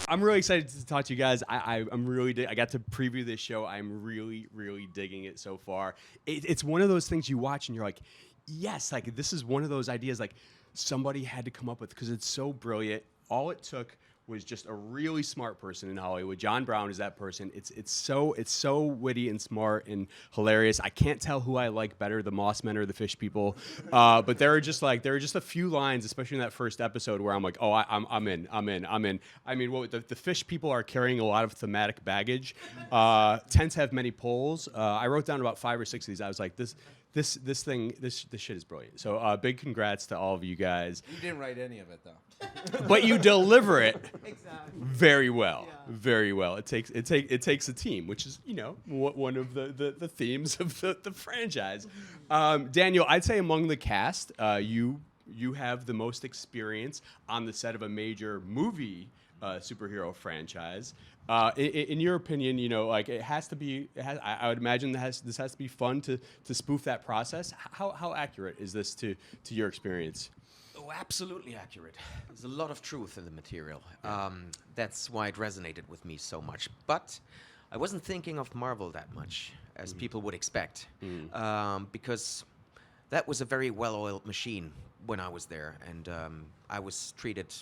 I'm really excited to talk to you guys. I'm really I got to preview this show. I'm really digging it so far. It's one of those things you watch and you're like, yes, like this is one of those ideas like somebody had to come up with because it's so brilliant. All it took was just a really smart person in Hollywood. John Brown is that person. It's so witty and smart and hilarious. I can't tell who I like better, the Moss Men or the Fish People. But there are just a few lines, especially in that first episode, where I'm like, oh, I'm in. I mean, the Fish People are carrying a lot of thematic baggage. Tents have many poles. I wrote down about 5 or 6 of these. I was like, this shit is brilliant. So big congrats to all of you guys. You didn't write any of it though. But you deliver it Exactly. very well. Yeah. Very well. It takes a team, which is, one of the themes of the franchise. Daniel, I'd say among the cast, you have the most experience on the set of a major movie superhero franchise. In your opinion, it has to be. I would imagine this has to be fun to spoof that process. How accurate is this to your experience? Oh, absolutely accurate. There's a lot of truth in the material. That's why it resonated with me so much. But I wasn't thinking of Marvel that much, as people would expect, because that was a very well-oiled machine when I was there, and I was treated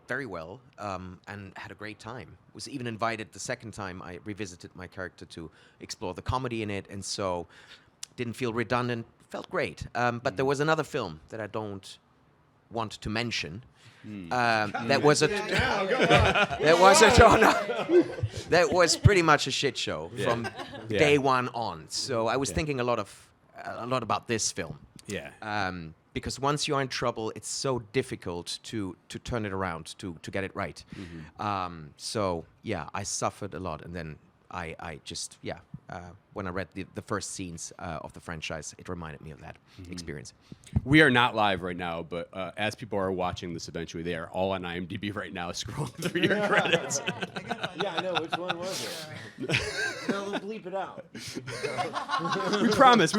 very well and had a great time. Was even invited the second time I revisited my character to explore the comedy in it, and so didn't feel redundant. Felt great. But there was another film that I don't want to mention. That was that was pretty much a shit show from day one on. So I was thinking a lot about this film. Yeah. Because once you're in trouble, it's so difficult to turn it around, to get it right. So yeah, I suffered a lot, and then I just when I read the first scenes of the franchise, it reminded me of that experience. We are not live right now, but as people are watching this eventually, they are all on IMDb right now scrolling through your credits. Yeah, I know. Which one was it? No, we'll bleep it out. We promise.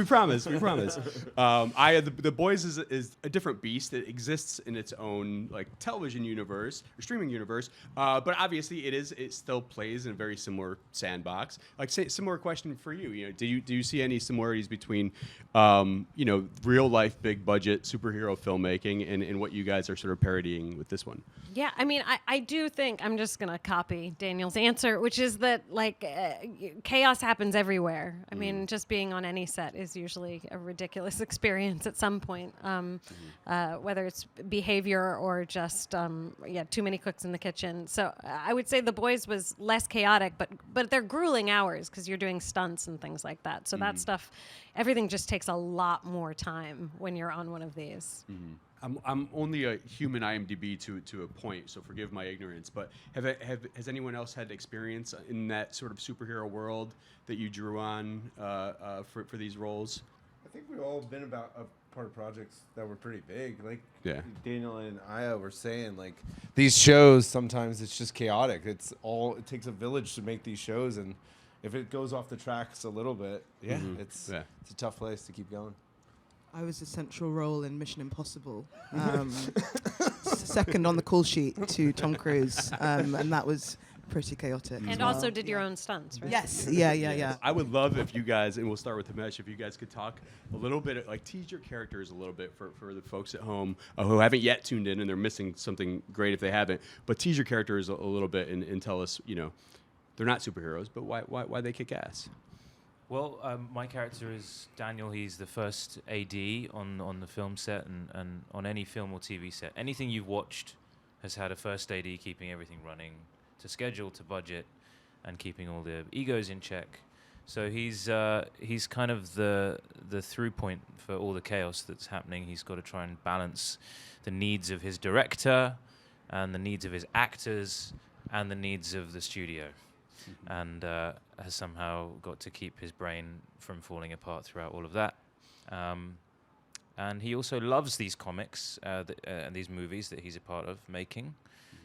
The Boys is a different beast. It exists in its own television universe or streaming universe, but obviously it still plays in a very similar sandbox. Similar question for you. Do you see any similarities between real life big budget superhero filmmaking and what you guys are sort of parodying with this one? Yeah, I mean, I do think I'm just going to copy Daniel's answer, which is that chaos happens everywhere. I mean, just being on any set is usually a ridiculous experience at some point, whether it's behavior or just too many cooks in the kitchen. So I would say The Boys was less chaotic, but they're grueling hours because you're doing stunts and things like that. So that stuff, everything just takes a lot more time when you're on one of these. I'm only a human IMDb to a point, so forgive my ignorance. But has anyone else had experience in that sort of superhero world that you drew on for these roles? I think we've all been a part of projects that were pretty big. Daniel and Aya were saying, these shows sometimes it's just chaotic. It takes a village to make these shows, and if it goes off the tracks a little bit, it's a tough place to keep going. I was a central role in Mission Impossible, second on the call sheet to Tom Cruise, and that was pretty chaotic. And also did your own stunts, right? Yes, yeah. I would love if you guys, and we'll start with Himesh, if you guys could talk a little bit, tease your characters a little bit for the folks at home who haven't yet tuned in and they're missing something great if they haven't. But tease your characters a little bit and tell us, they're not superheroes, but why they kick ass. Well, my character is Daniel. He's the first AD on the film set and on any film or TV set. Anything you've watched has had a first AD keeping everything running to schedule, to budget, and keeping all the egos in check. So he's kind of the through point for all the chaos that's happening. He's got to try and balance the needs of his director and the needs of his actors and the needs of the studio. And has somehow got to keep his brain from falling apart throughout all of that. And he also loves these comics and these movies that he's a part of making.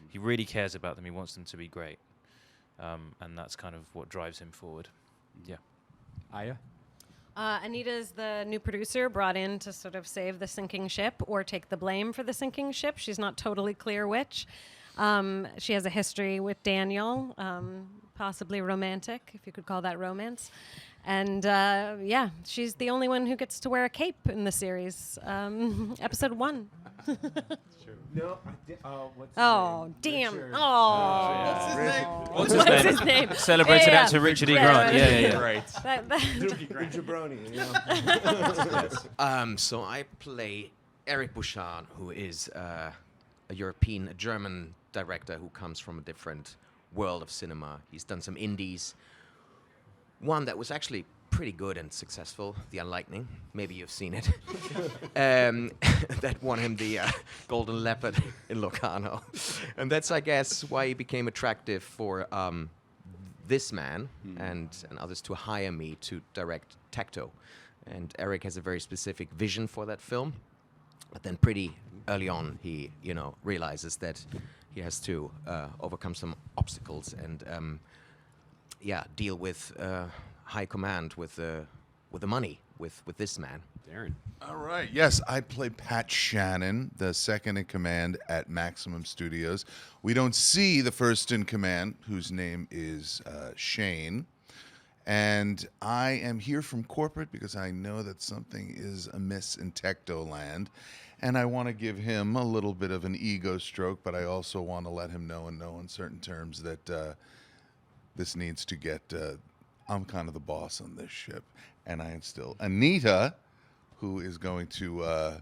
He really cares about them. He wants them to be great. And that's kind of what drives him forward. Yeah. Aya? Anita is the new producer brought in to sort of save the sinking ship or take the blame for the sinking ship. She's not totally clear which. She has a history with Daniel, possibly romantic, if you could call that romance. And yeah, she's the only one who gets to wear a cape in the series. Episode 1. No, what's Oh, damn. Richard. Oh. What's What's his name? Celebrated Yeah, actor Richard E. yeah. Grant. Yeah. Right. The jabroni, you know. So I play Eric Bouchard, who is a European, a German director who comes from a different world of cinema. He's done some indies. One that was actually pretty good and successful, The Unlightning. Maybe you've seen it. That won him the Golden Leopard in Locarno. And that's, I guess, why he became attractive for this man and others to hire me to direct Tacto. And Eric has a very specific vision for that film. But then pretty early on, he, realizes that he has to overcome some obstacles and, deal with high command with the money with this man. Darren. All right. Yes, I play Pat Shannon, the second in command at Maximum Studios. We don't see the first in command, whose name is Shane. And I am here from corporate because I know that something is amiss in Tectoland. And I want to give him a little bit of an ego stroke, but I also want to let him know in no uncertain terms that this needs to get... I'm kind of the boss on this ship. And I am still Anita, who is going to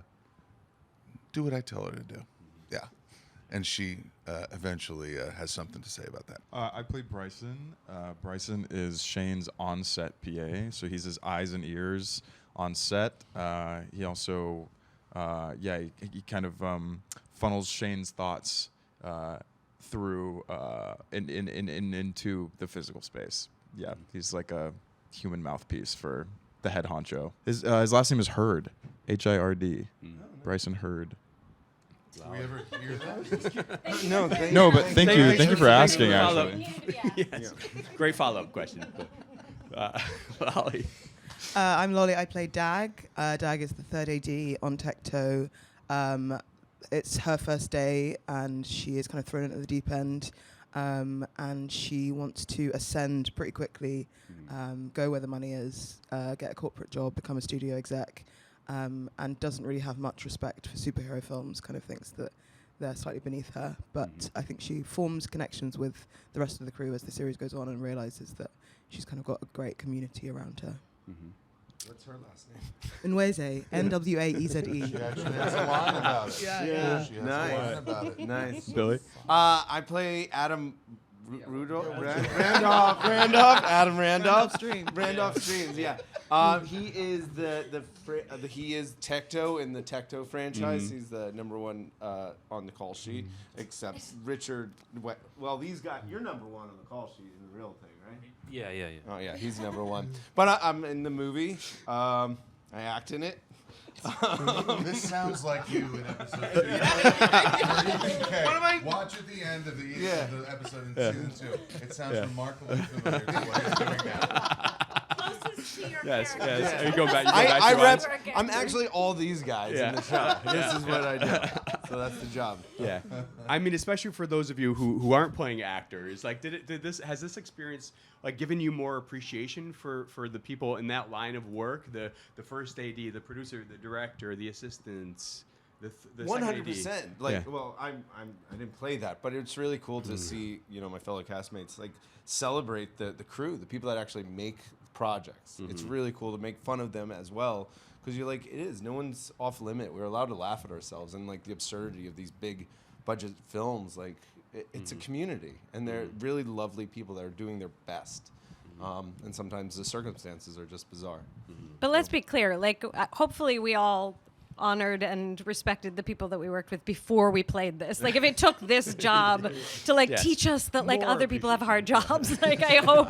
do what I tell her to do. Yeah. And she eventually has something to say about that. I play Bryson. Bryson is Shane's on-set PA, so he's his eyes and ears on set. He also, he kind of funnels Shane's thoughts through into the physical space. Yeah, he's like a human mouthpiece for the head honcho. His last name is Hurd, H-I-R-D. Bryson Hurd. Did we ever hear that? No, But thank you for asking. Actually, Yes. Great follow-up question. Lolly. I'm Lolly. I play Dag. Dag is the third AD on Tecto. It's her first day, and she is kind of thrown into the deep end. And she wants to ascend pretty quickly, go where the money is, get a corporate job, become a studio exec, and doesn't really have much respect for superhero films, kind of thinks that they're slightly beneath her. But I think she forms connections with the rest of the crew as the series goes on and realizes that she's kind of got a great community around her. What's her last name? Nweze, N-W-A-E-Z-E. She actually has a line about it. Yeah. She has Nice. a line about it. Nice. Billy. I play Adam Randolph. Adam Randolph. Randolph Streams. Yeah. He is he is Tecto in the Tecto franchise. He's the number one on the call sheet. Except Richard. Well, these guys. You're number one on the call sheet in the real thing, right? Yeah. Oh yeah, he's number one. But I'm in the movie. I act in it. This sounds like you in episode 2. Okay, watch at the end of the episode in season 2. It sounds remarkably familiar to what you're doing now. Closest to your Yes. character. Are you going back? You go back I to rep. lines? I'm actually all these guys in the show. This is what I do. So that's the job. Yeah, I mean, especially for those of you who aren't playing actors, like, has this experience like given you more appreciation for the people in that line of work, the first AD, the producer, the director, the assistants, the 100%. Like, Yeah. well, I didn't play that, but it's really cool to see my fellow castmates like celebrate the crew, the people that actually make projects. It's really cool to make fun of them as well. Because you're like, it is. No one's off limit. We're allowed to laugh at ourselves and like the absurdity of these big budget films. Like, it's a community, and they're really lovely people that are doing their best. And sometimes the circumstances are just bizarre. But let's be clear, like, hopefully we all honored and respected the people that we worked with before we played this. Like, if it took this job to like Yes. teach us that like More other people have hard jobs, like I hope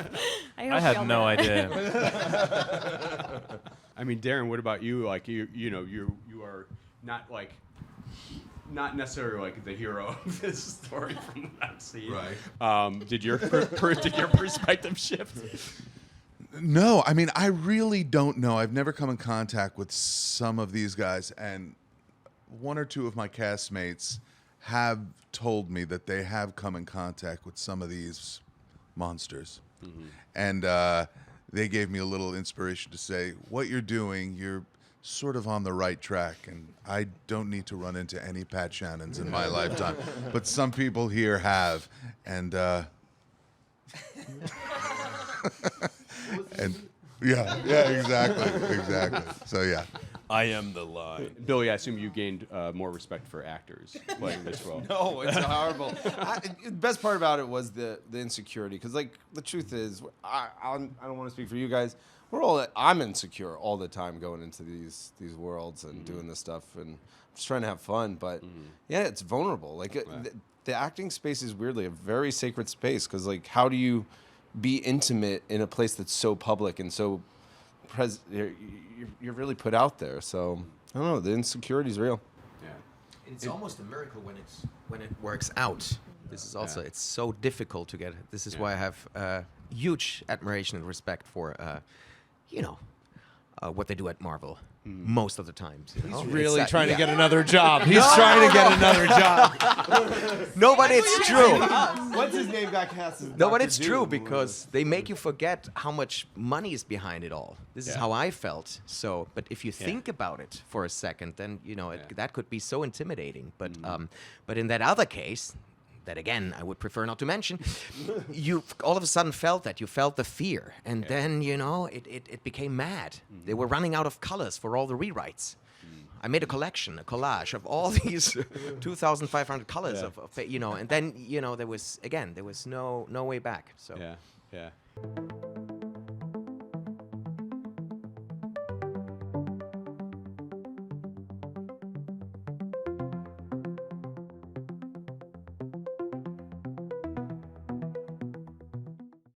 I we had all no know. idea. I mean, Darren, what about you? Like, you are not necessarily like the hero of this story from what I've seen. Right. Did your perspective shift? No, I mean, I really don't know. I've never come in contact with some of these guys, and one or two of my castmates have told me that they have come in contact with some of these monsters. And they gave me a little inspiration to say, what you're doing, you're sort of on the right track, and I don't need to run into any Pat Shannons in my lifetime. But some people here have, and and exactly. So yeah. I am the lie. Billy, I assume you gained more respect for actors playing this role. No, it's horrible. The best part about it was the insecurity, because like the truth is, I don't want to speak for you guys. I'm insecure all the time going into these worlds and doing this stuff, and just trying to have fun. But yeah, it's vulnerable. Like the acting space is weirdly a very sacred space, because like how do you be intimate in a place that's so public and so you're really put out there? So I don't know. The insecurity is real. Yeah. It's almost a miracle when it works out. This is also it's so difficult to get. This is why I have huge admiration and respect for what they do at Marvel most of the times. He's really trying to get another job. He's trying to get another job. No, but it's true. What's his name got cast as No, but Dr. it's true Doom? because they make you forget how much money is behind it all. This is how I felt. So, but if you think about it for a second, then that could be so intimidating. But but in that other case, that again I would prefer not to mention, you all of a sudden felt the fear, and then it became mad. They were running out of colors for all the rewrites. I made a collage of all these 2,500 colors of and then there was no way back. So yeah.